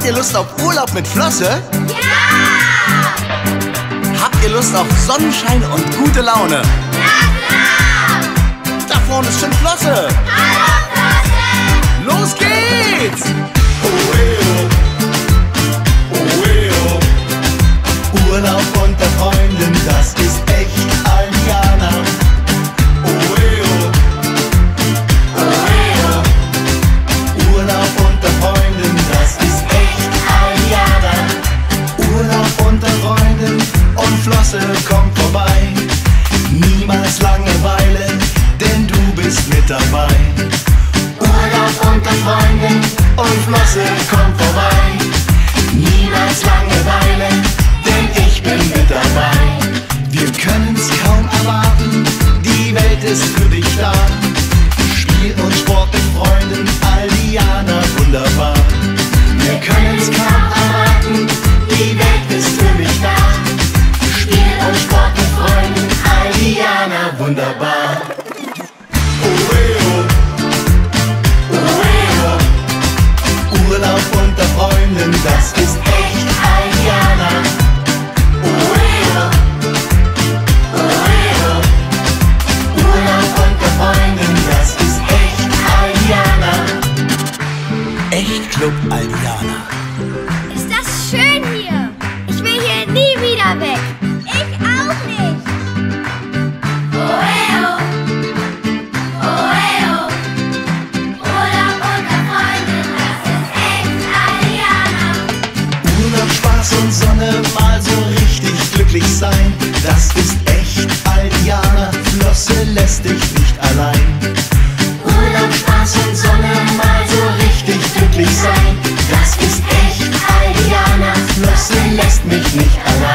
Habt ihr Lust auf Urlaub mit Flosse? Ja! Habt ihr Lust auf Sonnenschein und gute Laune? Ja, klar! Da vorne ist schon Flosse! Hallo, Flosse! Los geht's! Urlaub unter Freunden, das ist echt Aldiana. Urlaub unter Freunden, das ist echt Aldiana. Urlaub unter Freunden und Flosse kommt vorbei. Niemals Langeweile, denn du bist mit dabei. Urlaub unter Freunden und Flosse kommt vorbei. Niemals Langeweile, denn ich bin mit dabei. Wir können's kaum erwarten, die Welt ist für dich da. Spiel und Sport mit Freunden, Aldiana, wunderbar. Wir können's kaum erwarten, die Welt ist für mich da. Spiel und Sport mit Freunden, Aldiana, wunderbar. Urlaub unter Freunden, das ist echt Aldiana. Urlaub unter Freunden, das ist echt Aldiana. Echt Club Aldiana. Ist das schön hier? Ich will hier nie wieder weg. Ich auch nicht. Oeo, oeo. Urlaub unter Freunden, das ist echt Aldiana. Urlaub, Spaß und Sonne, mal so richtig glücklich sein. Das ist echt Aldiana, Flosse lässt dich nicht allein. Urlaub, Spaß und Sonne, mal so richtig glücklich sein. Das ist echt Aldiana, Flosse lässt mich nicht allein.